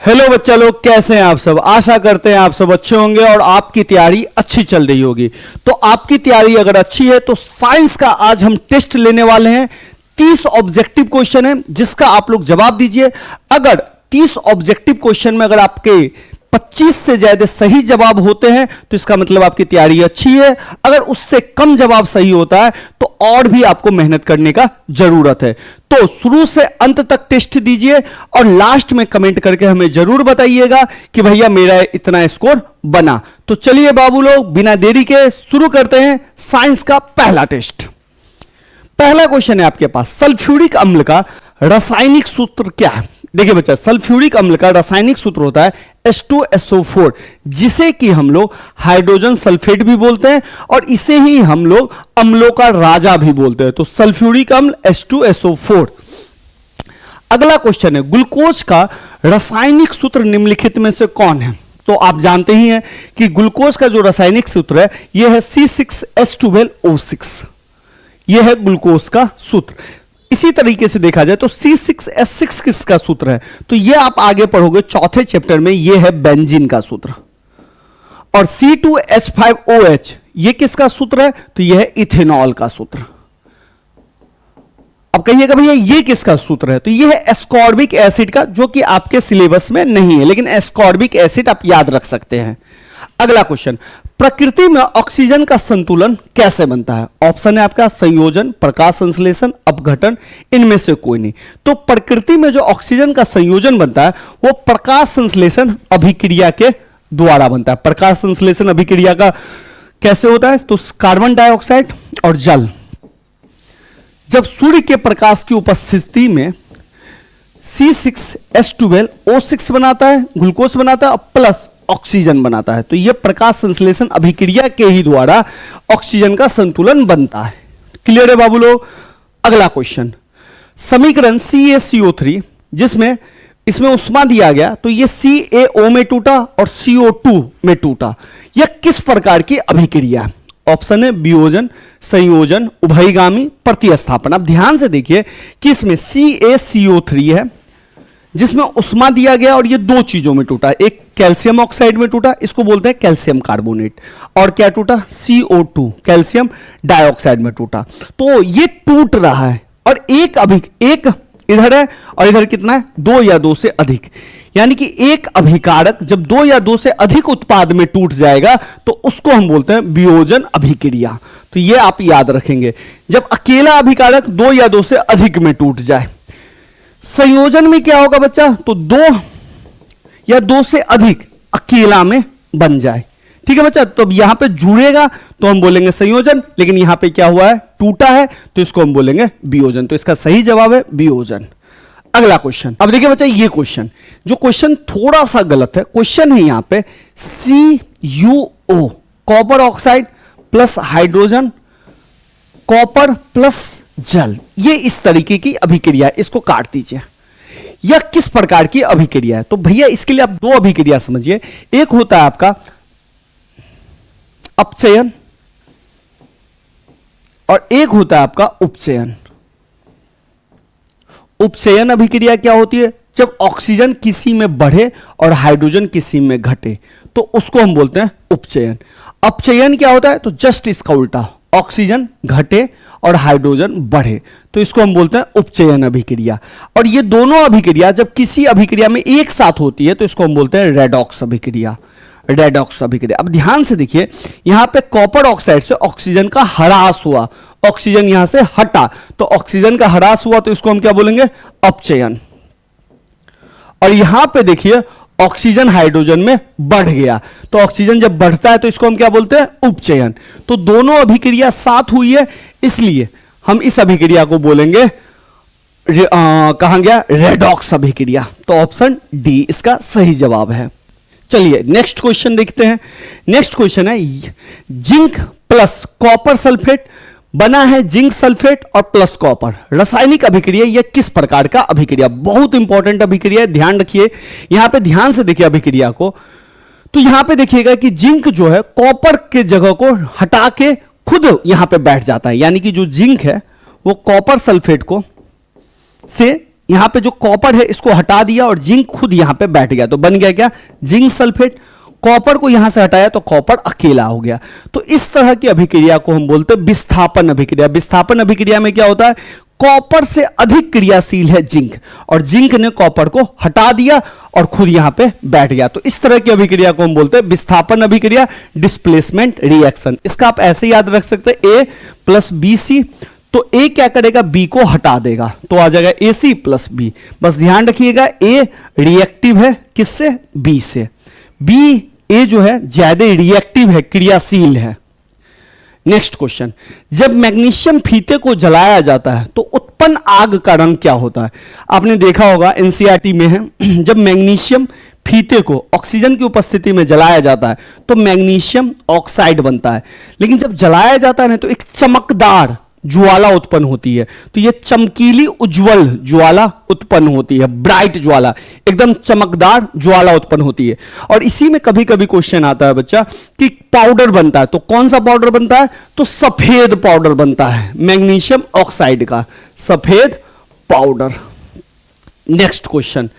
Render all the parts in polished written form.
Hello बच्चा लोग, कैसे हैं आप सब। आशा करते हैं आप सब अच्छे होंगे और आपकी तैयारी अच्छी चल रही होगी। तो आपकी तैयारी अगर अच्छी है तो साइंस का आज हम टेस्ट लेने वाले हैं। 30 ऑब्जेक्टिव क्वेश्चन है जिसका आप लोग जवाब दीजिए। अगर 30 ऑब्जेक्टिव क्वेश्चन में अगर आपके 25 से ज्यादा सही जवाब होते हैं तो इसका मतलब आपकी तैयारी अच्छी है। अगर उससे कम जवाब सही होता है तो और भी आपको मेहनत करने का जरूरत है। तो शुरू से अंत तक टेस्ट दीजिए और लास्ट में कमेंट करके हमें जरूर बताइएगा कि भैया मेरा इतना स्कोर बना। तो चलिए बाबू लोग, बिना देरी के शुरू करते हैं साइंस का पहला टेस्ट। पहला क्वेश्चन है आपके पास, सल्फ्यूरिक अम्ल का रासायनिक सूत्र क्या है। देखिए बच्चा, सल्फ्यूरिक अम्ल का रासायनिक सूत्र होता है H2SO4, जिसे कि हम लोग हाइड्रोजन सल्फेट भी बोलते हैं और इसे ही हम लोग अम्लों का राजा भी बोलते हैं। तो सल्फ्यूरिक अम्ल H2SO4। अगला क्वेश्चन है, ग्लूकोज का रासायनिक सूत्र निम्नलिखित में से कौन है। तो आप जानते ही हैं कि ग्लूकोज का जो रासायनिक सूत्र है यह है C6H12O6। यह है ग्लूकोज का सूत्र। इसी तरीके से देखा जाए तो C6H6 किसका सूत्र है, तो यह आप आगे पढ़ोगे चौथे चैप्टर में। यह है बेंजीन का सूत्र। और C2H5OH यह किसका सूत्र है, तो यह है इथेनॉल का सूत्र। अब कहिएगा भैया ये किसका सूत्र है, तो यह है एस्कॉर्बिक एसिड का, जो कि आपके सिलेबस में नहीं है, लेकिन एस्कॉर्बिक एसिड आप याद रख सकते हैं। अगला क्वेश्चन, प्रकृति में ऑक्सीजन का संतुलन कैसे बनता है। ऑप्शन है आपका संयोजन, प्रकाश संश्लेषण, अपघटन, इनमें से कोई नहीं। तो प्रकृति में जो ऑक्सीजन का संयोजन बनता है वो प्रकाश संश्लेषण अभिक्रिया के द्वारा बनता है। प्रकाश संश्लेषण अभिक्रिया का कैसे होता है, तो कार्बन डाइऑक्साइड और जल जब सूर्य के प्रकाश की उपस्थिति में C6H12O6 बनाता है, ग्लूकोज बनाता है और प्लस ऑक्सीजन बनाता है, तो यह प्रकाश संश्लेषण अभिक्रिया के ही द्वारा ऑक्सीजन का संतुलन बनता है। क्लियर है बाबू लोग। अगला क्वेश्चन, समीकरण CaCO3 जिसमें इसमें उष्मा दिया गया तो यह CaO में टूटा और CO2 में टूटा, यह किस प्रकार की अभिक्रिया है। ऑप्शन है वियोजन, संयोजन, उभयगामी, प्रतिस्थापन। अब ध्यान से देखिए कि इसमें CaCO3 है जिसमें उष्मा दिया गया और ये दो चीजों में टूटा। एक कैल्शियम ऑक्साइड में टूटा, इसको बोलते हैं कैल्शियम कार्बोनेट, और क्या टूटा, CO2 कैल्शियम डाइऑक्साइड में टूटा। तो ये टूट रहा है और एक इधर है और इधर कितना है, 2 या 2 से अधिक। यानी कि एक अभिकारक जब 2 या 2 से अधिक उत्पाद में टूट जाएगा तो उसको हम बोलते हैं वियोजन अभिक्रिया। तो ये आप याद रखेंगे, जब अकेला अभिकारक 2 या 2 से अधिक में टूट जाए। संयोजन में क्या होगा बच्चा, तो 2 या 2 से अधिक अकेला में बन जाए। ठीक है बच्चा, तो अब यहां पे जुड़ेगा तो हम बोलेंगे संयोजन, लेकिन यहां पे क्या हुआ है, टूटा है, तो इसको हम बोलेंगे वियोजन। तो इसका सही जवाब है वियोजन। अगला क्वेश्चन, अब देखिए बच्चा ये क्वेश्चन थोड़ा सा गलत है। क्वेश्चन है यहां पे CuO copper oxide plus hydrogen, copper plus जल, ये इस तरीके की अभिक्रिया है, इसको काट दीजिए। यह किस प्रकार की अभिक्रिया है, तो भैया इसके लिए आप दो अभिक्रिया समझिए। एक होता है आपका अपचयन और एक होता है आपका उपचयन। उपचयन अभिक्रिया क्या होती है, जब ऑक्सीजन किसी में बढ़े और हाइड्रोजन किसी में घटे तो उसको हम बोलते हैं उपचयन। अपचयन क्या होता है, तो जस्ट इसका उल्टा, ऑक्सीजन घटे और हाइड्रोजन बढ़े, तो इसको हम बोलते हैं उपचयन अभिक्रिया। और ये दोनों अभिक्रिया जब किसी अभिक्रिया में एक साथ होती है तो इसको हम बोलते हैं रेडॉक्स अभिक्रिया। रेडॉक्स अभिक्रिया। अब ध्यान से देखिए, यहां पे कॉपर ऑक्साइड से ऑक्सीजन का ह्रास हुआ, ऑक्सीजन यहां से हटा, तो ऑक्सीजन का ह्रास हुआ तो इसको हम क्या बोलेंगे, अपचयन। और यहां पे देखिए ऑक्सीजन हाइड्रोजन में बढ़ गया, तो ऑक्सीजन जब बढ़ता है तो इसको हम क्या बोलते हैं, उपचयन। तो दोनों अभिक्रिया साथ हुई है, इसलिए हम इस अभिक्रिया को बोलेंगे कहां गया, रेडॉक्स अभिक्रिया। तो ऑप्शन डी इसका सही जवाब है। चलिए नेक्स्ट क्वेश्चन देखते हैं। नेक्स्ट क्वेश्चन है, जिंक प्लस कॉपर सल्फेट बना है जिंक सल्फेट और प्लस कॉपर, रासायनिक अभिक्रिया यह किस प्रकार का अभिक्रिया। बहुत इंपॉर्टेंट अभिक्रिया है, ध्यान रखिए। यहां पे ध्यान से देखिए अभिक्रिया को, तो यहां पे देखिएगा कि जिंक जो है कॉपर के जगह को हटा के खुद यहां पे बैठ जाता है। यानी कि जो जिंक है वो कॉपर सल्फेट को से यहां पे जो कॉपर है इसको हटा दिया और जिंक खुद यहां पे बैठ गया, तो बन गया क्या, जिंक सल्फेट। कॉपर को यहां से हटाया तो कॉपर अकेला हो गया। तो इस तरह की अभिक्रिया को हम बोलते हैं विस्थापन अभिक्रिया। विस्थापन अभिक्रिया में क्या होता है, कॉपर से अधिक क्रियाशील है जिंक, और जिंक ने कॉपर को हटा दिया और खुद यहां पे बैठ गया। तो इस तरह की अभिक्रिया को हम बोलते हैं विस्थापन अभिक्रिया, डिस्प्लेसमेंट रिएक्शन। इसका आप ऐसे याद रख सकते हैं, ए प्लस बी सी। तो ए क्या करेगा, बी को हटा देगा, तो आ जाएगा ए सी प्लस बी। बस ध्यान रखिएगा, ए रिएक्टिव है किससे, बी से। बी, ए जो है ज्यादा रिएक्टिव है, क्रियाशील है। नेक्स्ट क्वेश्चन, जब मैग्नीशियम फीते को जलाया जाता है तो उत्पन्न आग का रंग क्या होता है। आपने देखा होगा एनसीईआरटी में है, जब मैग्नीशियम फीते को ऑक्सीजन की उपस्थिति में जलाया जाता है तो मैग्नीशियम ऑक्साइड बनता है। लेकिन जब जलाया जाता है ना तो एक चमकदार ज्वाला उत्पन्न होती है। तो यह चमकीली उज्जवल ज्वाला उत्पन्न होती है, ब्राइट ज्वाला, एकदम चमकदार ज्वाला उत्पन्न होती है। और इसी में कभी कभी क्वेश्चन आता है बच्चा कि पाउडर बनता है, तो कौन सा पाउडर बनता है, तो सफेद पाउडर बनता है मैग्नीशियम ऑक्साइड का, सफेद पाउडर। नेक्स्ट क्वेश्चन,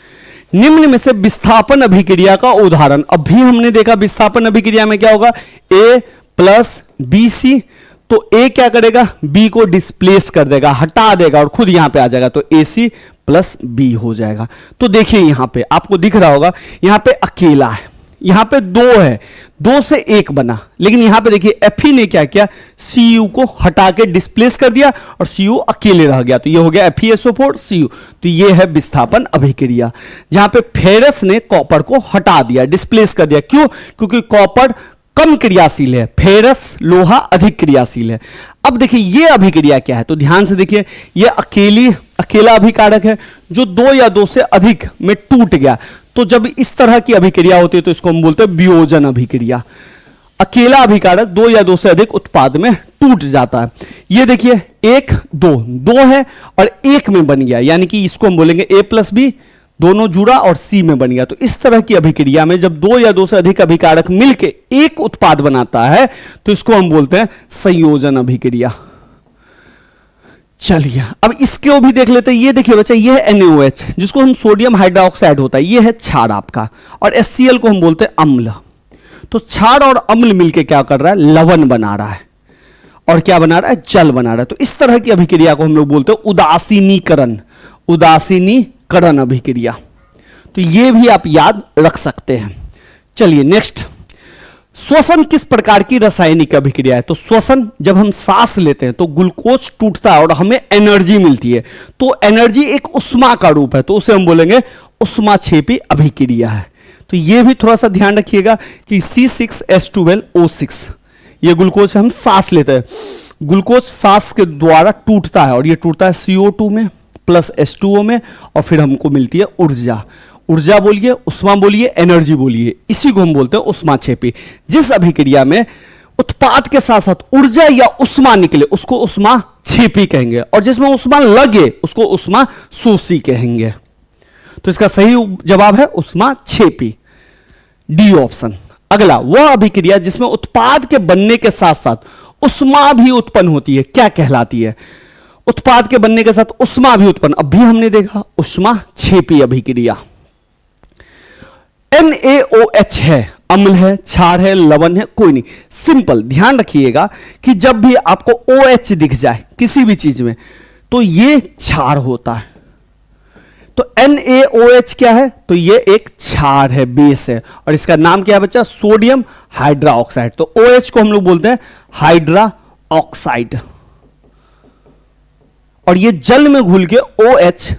निम्न में से विस्थापन अभिक्रिया का उदाहरण। अभी हमने देखा विस्थापन अभिक्रिया में क्या होगा, ए प्लस बी सी। तो ए क्या करेगा, बी को डिस्प्लेस कर देगा, हटा देगा और खुद यहां पे आ जाएगा, तो ए सी प्लस बी हो जाएगा। तो देखिए यहां पे आपको दिख रहा होगा, यहां पे अकेला है, यहां पे दो है, दो से एक बना। लेकिन यहां पे देखिए Fe ने क्या किया, Cu को हटा के डिस्प्लेस कर दिया और Cu अकेले रह गया, तो ये हो गया FeSO4 Cu। तो ये है विस्थापन अभिक्रिया, जहां पे फेरस ने कॉपर को हटा दिया, डिस्प्लेस कर दिया। क्यों, क्योंकि कॉपर कम क्रियाशील है, फेरस लोहा अधिक क्रियाशील है। अब देखिए ये अभिक्रिया क्या है, तो ध्यान से देखिए, ये अकेला अभिकारक है जो दो या दो से अधिक में टूट गया। तो जब इस तरह की अभिक्रिया होती है तो इसको हम बोलते हैं वियोजन अभिक्रिया। अकेला अभिकारक दो या दो से अधिक उत्पाद में टूट जाता है। ये देखिए एक दो, दो है और एक में बन गया, यानी कि इसको हम बोलेंगे ए प्लस बी, दोनों जुड़ा और सी में बन गया। तो इस तरह की अभिक्रिया में जब दो या दो से अधिक अभिकारक मिलके एक उत्पाद बनाता है तो इसको हम बोलते हैं संयोजन अभिक्रिया। चलिए अब इसको भी देख लेते हैं। ये देखिए बच्चा, ये है NaOH जिसको हम सोडियम हाइड्रोक्साइड होता है, ये है क्षार आपका, और HCl को हम बोलते हैं अम्ल। तो क्षार और अम्ल मिलके क्या कर रहा है, लवण बना रहा है, और क्या बना रहा है, जल बना रहा है। तो इस तरह की अभिक्रिया को हम लोग बोलते हैं उदासीनीकरण, उदासीनीकरण अभिक्रिया। तो ये भी आप याद रख सकते हैं। चलिए नेक्स्ट, श्वसन किस प्रकार की रासायनिक अभिक्रिया है। तो श्वसन, जब हम सांस लेते हैं तो ग्लूकोज टूटता है और हमें एनर्जी मिलती है, तो एनर्जी एक उष्मा का रूप है, तो उसे हम बोलेंगे उष्माक्षेपी अभिक्रिया है। तो ये भी थोड़ा सा ध्यान रखिएगा कि C6H12O6, ये ग्लूकोज हम सांस लेते हैं, ग्लूकोज सांस के द्वारा टूटता है और ये टूटता है CO2 में प्लस H2O में, और फिर हमको मिलती है ऊर्जा। ऊर्जा बोलिए, उष्मा बोलिए, एनर्जी बोलिए, इसी को हम बोलते हैं उष्माक्षेपी। जिस अभिक्रिया में उत्पाद के साथ साथ ऊर्जा या उष्मा निकले उसको उष्माक्षेपी कहेंगे, और जिसमें उष्मा लगे उसको उष्माशोषी कहेंगे। तो इसका सही जवाब है उष्माक्षेपी, डी ऑप्शन। अगला, वह अभिक्रिया जिसमें उत्पाद के बनने के साथ साथ उष्मा भी उत्पन्न होती है, क्या कहलाती है। उत्पाद के बनने के साथ उष्मा भी उत्पन्न, अभी हमने देखा उष्माक्षेपी अभिक्रिया। NaOH है, अम्ल है, क्षार है, लवण है, कोई नहीं। सिंपल ध्यान रखिएगा कि जब भी आपको OH दिख जाए किसी भी चीज में तो ये क्षार होता है। तो NaOH क्या है, तो ये एक क्षार है, बेस है, और इसका नाम क्या है बच्चा, सोडियम हाइड्रोक्साइड। तो OH को हम लोग बोलते हैं हाइड्रा ऑक्साइड, और ये जल में घुल के OH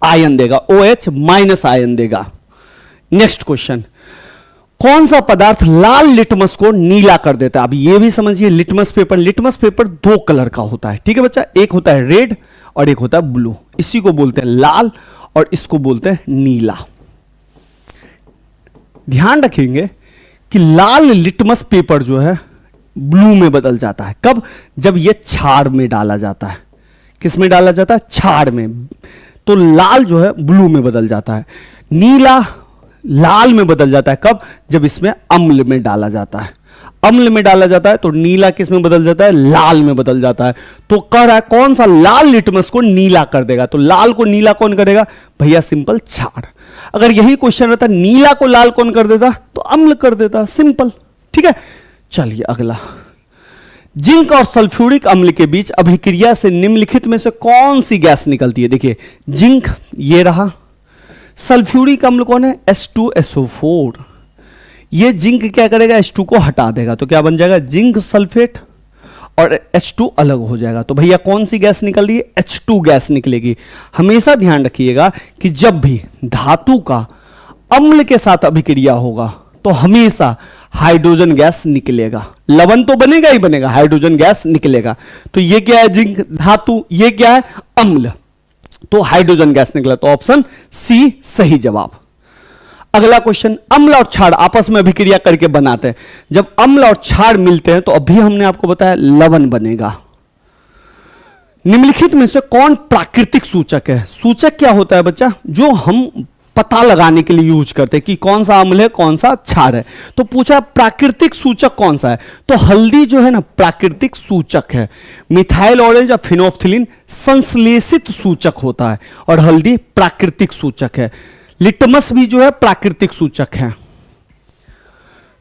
आयन देगा, OH माइनस आयन देगा। नेक्स्ट क्वेश्चन, कौन सा पदार्थ लाल लिटमस को नीला कर देता है। अब ये भी समझिए, लिटमस पेपर दो कलर का होता है, ठीक है बच्चा, एक होता है रेड और एक होता है ब्लू। इसी को बोलते हैं लाल और इसको बोलते हैं नीला। ध्यान रखेंगे कि लाल लिटमस पेपर जो है ब्लू में बदल जाता है, कब, जब ये क्षार में डाला जाता है। किस में डाला जाता है, क्षार में। तो लाल जो है ब्लू में बदल जाता है, नीला लाल में बदल जाता है, कब, जब इसमें अम्ल में डाला जाता है। अम्ल में डाला जाता है तो नीला किस में बदल जाता है, लाल में बदल जाता है। तो कह रहा है कौन सा लाल लिटमस को नीला कर देगा, तो लाल को नीला कौन करेगा भैया, सिंपल क्षार। अगर यही क्वेश्चन रहता नीला को लाल कौन कर देता तो अम्ल कर देता, सिंपल। ठीक है, चलिए अगला, जिंक और सल्फ्यूरिक अम्ल के बीच अभिक्रिया से निम्नलिखित में से कौन सी गैस निकलती है। देखिए जिंक ये रहा, सल्फ्यूरिक अम्ल कौन है, H2SO4। ये जिंक क्या करेगा, H2 को हटा देगा तो क्या बन जाएगा, जिंक सल्फेट, और H2 अलग हो जाएगा। तो भैया कौन सी गैस निकल रही है, H2 गैस निकलेगी। हमेशा ध्यान रखिएगा कि जब भी धातु का अम्ल के साथ अभिक्रिया होगा तो हमेशा हाइड्रोजन गैस निकलेगा, लवण तो बनेगा ही बनेगा, हाइड्रोजन गैस निकलेगा। तो ये क्या है, जिंक धातु, ये क्या है, अम्ल, तो हाइड्रोजन गैस निकला, तो ऑप्शन सी सही जवाब। अगला क्वेश्चन, अम्ल और क्षार आपस में अभिक्रिया करके बनाते हैं, जब अम्ल और क्षार मिलते हैं तो अभी हमने आपको बताया लवण बनेगा। निम्नलिखित में से कौन प्राकृतिक सूचक है। सूचक क्या होता है बच्चा, जो हम पता लगाने के लिए यूज करते हैं कि कौन सा अम्ल है कौन सा क्षार है। तो पूछा प्राकृतिक सूचक कौन सा है, तो हल्दी जो है ना प्राकृतिक सूचक है। मिथाइल ऑरेंज और फिनोल्फ्थालीन संश्लेषित सूचक होता है और हल्दी प्राकृतिक सूचक है। लिटमस भी जो है प्राकृतिक सूचक है।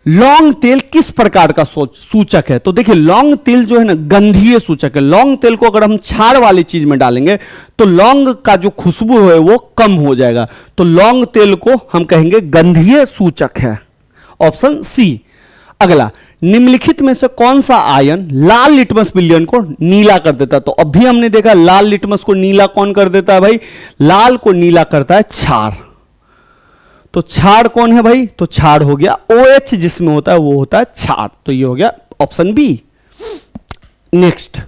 लौंग तेल किस प्रकार का सूचक है, तो देखिए लौंग तेल जो है ना गंधीय सूचक है। लौंग तेल को अगर हम क्षार वाली चीज में डालेंगे तो लौंग का जो खुशबू है वो कम हो जाएगा, तो लौंग तेल को हम कहेंगे गंधीय सूचक है, ऑप्शन सी। अगला, निम्नलिखित में से कौन सा आयन लाल लिटमस विलयन को नीला कर देता है। तो अभी हमने देखा लाल लिटमस को नीला कौन कर देता है भाई, लाल को नीला करता है क्षार। तो क्षार कौन है भाई, तो क्षार हो गया OH जिसमें होता है वो होता है क्षार, तो ये हो गया ऑप्शन बी। नेक्स्ट,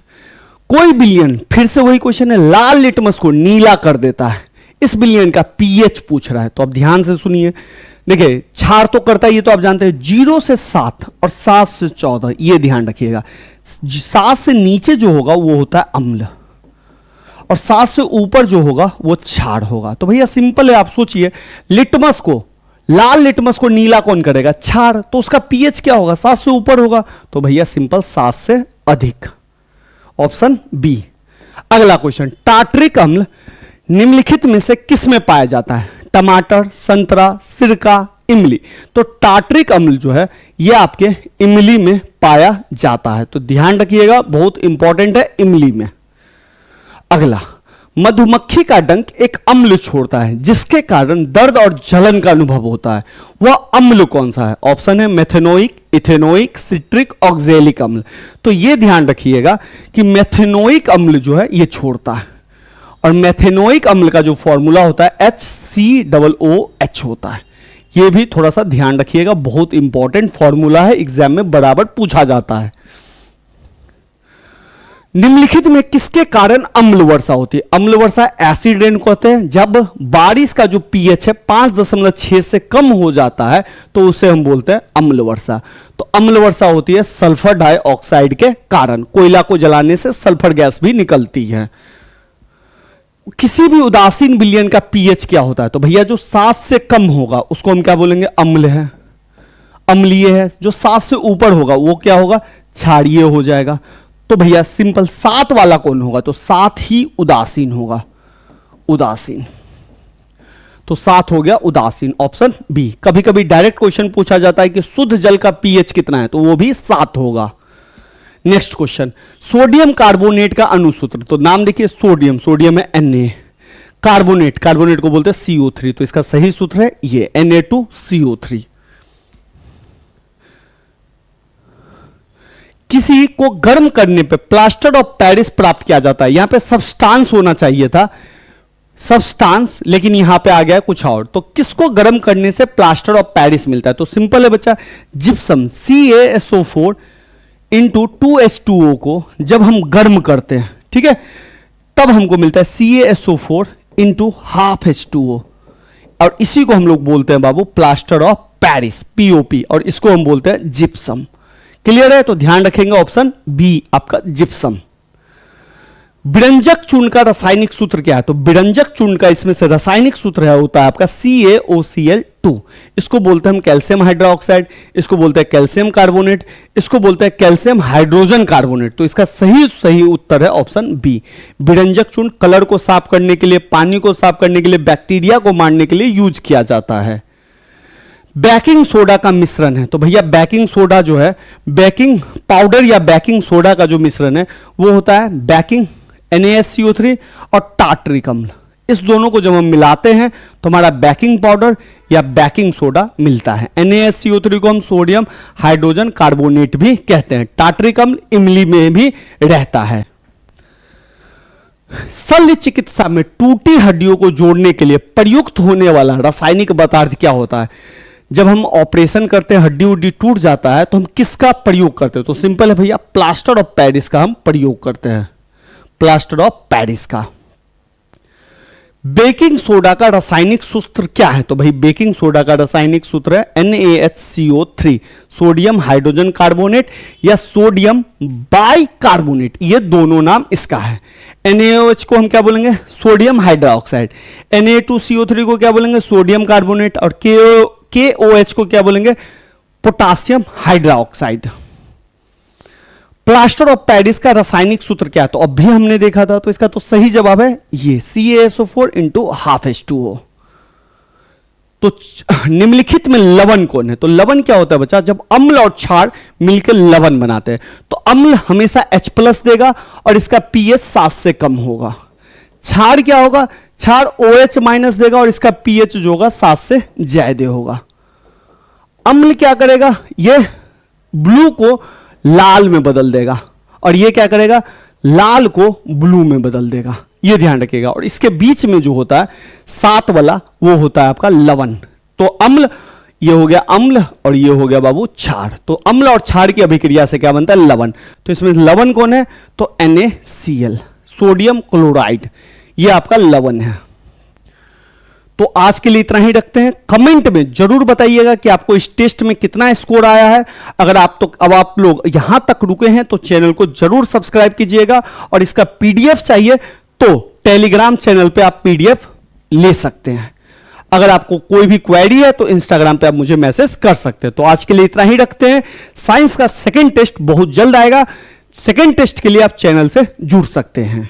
कोई विलयन, फिर से वही क्वेश्चन है, लाल लिटमस को नीला कर देता है, इस विलयन का pH पूछ रहा है। तो अब ध्यान से सुनिए, देखिए क्षार तो करता है ये तो आप जानते हैं, 0 से 7 और 7 से 14, ये ध्यान रखिएगा। 7 से नीचे जो होगा वो होता है अम्ल और 7 से ऊपर जो होगा वो क्षार होगा। तो भैया सिंपल है, आप सोचिए लिटमस को, लाल लिटमस को नीला कौन करेगा, क्षार, तो उसका pH क्या होगा, 7 से ऊपर होगा, तो भैया सिंपल 7 से अधिक, ऑप्शन बी। अगला क्वेश्चन, टार्टरिक अम्ल निम्नलिखित में से किस में पाया जाता है, टमाटर, संतरा, सिरका, इमली। तो टार्टरिक अम्ल जो है ये आपके इमली में पाया जाता है, तो ध्यान रखिएगा बहुत इंपॉर्टेंट है इमली में। अगला, मधुमक्खी का डंक एक अम्ल छोड़ता है जिसके कारण दर्द और जलन का अनुभव होता है, वह अम्ल कौन सा है। ऑप्शन है मेथेनोइक, इथेनोइक, सिट्रिक, ऑक्जेलिक अम्ल। तो यह ध्यान रखिएगा कि मेथेनोइक अम्ल जो है यह छोड़ता है, और मेथेनोइक अम्ल का जो फॉर्मूला होता है HCOOH होता है। यह भी थोड़ा सा ध्यान रखिएगा, बहुत इंपॉर्टेंट फॉर्मूला है, एग्जाम में बराबर पूछा जाता है। निम्नलिखित में किसके कारण अम्ल वर्षा होती है। अम्ल वर्षा एसिड रेन कहते हैं, जब बारिश का जो pH है 5.6 से कम हो जाता है तो उसे हम बोलते हैं अम्ल वर्षा। तो अम्ल वर्षा होती है सल्फर डाइऑक्साइड के कारण, कोयला को जलाने से सल्फर गैस भी निकलती है। किसी भी उदासीन विलयन का pH क्या होता है, तो भैया जो 7 से कम होगा उसको हम क्या बोलेंगे, अम्ल है, अम्लीय है। जो 7 से ऊपर होगा वो क्या होगा, क्षारीय हो जाएगा। तो भैया सिंपल 7 वाला कौन होगा, तो 7 ही उदासीन होगा, उदासीन। तो 7 हो गया उदासीन, ऑप्शन बी। कभी कभी डायरेक्ट क्वेश्चन पूछा जाता है कि शुद्ध जल का pH कितना है, तो वो भी 7 होगा। नेक्स्ट क्वेश्चन, सोडियम कार्बोनेट का अणुसूत्र। तो नाम देखिए सोडियम, सोडियम है Na, कार्बोनेट, कार्बोनेट को बोलते हैं CO3, तो इसका सही सूत्र है ये Na2CO3। किसी को गर्म करने पे प्लास्टर ऑफ पेरिस प्राप्त किया जाता है, यहां पे सब्सटेंस होना चाहिए था, सब्सटेंस, लेकिन यहां पे आ गया कुछ और। तो किसको गर्म करने से प्लास्टर ऑफ पेरिस मिलता है, तो सिंपल है बच्चा, जिप्सम CaSO4 इंटू 2H2O को जब हम गर्म करते हैं, ठीक है, तब हमको मिलता है CaSO4 इंटू हाफ H2O, और इसी को हम लोग बोलते हैं बाबू प्लास्टर ऑफ पेरिस, POP, और इसको हम बोलते हैं जिप्सम। क्लियर है, तो ध्यान रखेंगे ऑप्शन बी आपका जिप्सम। विरंजक चूर्ण का रासायनिक सूत्र क्या है? तो विरंजक चूर्ण का इसमें से रासायनिक सूत्र है होता है आपका CaOCl2। इसको बोलते हैं हम कैल्शियम हाइड्रोक्साइड, इसको बोलते हैं कैल्शियम कार्बोनेट, इसको बोलते हैं कैल्शियम हाइड्रोजन कार्बोनेट। तो इसका सही उत्तर है ऑप्शन बी। विरंजक चूर्ण कलर को साफ करने के लिए, पानी को साफ करने के लिए, बैक्टीरिया को मारने के लिए यूज किया जाता है। बेकिंग सोडा का मिश्रण है, तो भैया बेकिंग सोडा जो है, बेकिंग पाउडर या बेकिंग सोडा का जो मिश्रण है वो होता है बेकिंग NaSCO3 और टार्टरिक अम्ल। इस दोनों को जब हम मिलाते हैं तो हमारा बेकिंग पाउडर या बेकिंग सोडा मिलता है। NaSCO3 को हम सोडियम हाइड्रोजन कार्बोनेट भी कहते हैं। टार्टरिक अम्ल इमली में भी रहता है। शल्य चिकित्सा में टूटी हड्डियों को जोड़ने के लिए प्रयुक्त होने वाला रासायनिक पदार्थ क्या होता है? जब हम ऑपरेशन करते हैं, हड्डी उड्डी टूट जाता है, तो हम किसका प्रयोग करते हैं? तो सिंपल है भैया, प्लास्टर ऑफ पेरिस का हम प्रयोग करते हैं, प्लास्टर ऑफ पेरिस का। बेकिंग सोडा का रासायनिक सूत्र क्या है? तो भाई बेकिंग सोडा का रासायनिक सूत्र है NaHCO3, सोडियम हाइड्रोजन कार्बोनेट या सोडियम बाइकार्बोनेट, ये दोनों नाम इसका है। NaOH को हम क्या बोलेंगे? Sodium hydroxide. Na2CO3 को क्या बोलेंगे? Sodium carbonate. और KOH को क्या बोलेंगे? Potassium hydroxide. Plaster of Paris का रासायनिक सूत्र क्या है? तो अब भी हमने देखा था, तो इसका तो सही जवाब है ये CaSO4 × 12H2O। तो निम्नलिखित में लवण कौन है? तो लवण क्या होता है बच्चा? जब अम्ल और क्षार मिलकर लवण बनाते हैं तो अम्ल हमेशा H+ देगा और इसका pH 7 से कम होगा। क्षार क्या होगा? क्षार OH- देगा और इसका pH जो होगा 7 से ज्यादा होगा। अम्ल क्या करेगा? ये ब्लू को लाल में बदल देगा और ये क्या करेगा? लाल को ब्लू में बदल देगा, ये ध्यान रखिएगा। और इसके बीच में जो होता है 7 वाला, वो होता है आपका लवण। तो अम्ल, ये हो गया अम्ल और ये हो गया बाबू क्षार। तो अम्ल और क्षार की अभिक्रिया से क्या बनता है? लवण। तो इसमें लवण कौन है? तो NaCl, सोडियम क्लोराइड, ये आपका लवण है। तो आज के लिए इतना ही रखते हैं। कमेंट में जरूर बताइएगा कि आपको इस टेस्ट में कितना स्कोर आया है। अगर आप लोग यहां तक रुके हैं तो चैनल को जरूर सब्सक्राइब कीजिएगा और इसका PDF चाहिए तो टेलीग्राम चैनल पे आप PDF ले सकते हैं। अगर आपको कोई भी क्वेरी है तो इंस्टाग्राम पे आप मुझे मैसेज कर सकते हैं। तो आज के लिए इतना ही रखते हैं। साइंस का सेकंड टेस्ट बहुत जल्द आएगा। सेकंड टेस्ट के लिए आप चैनल से जुड़ सकते हैं।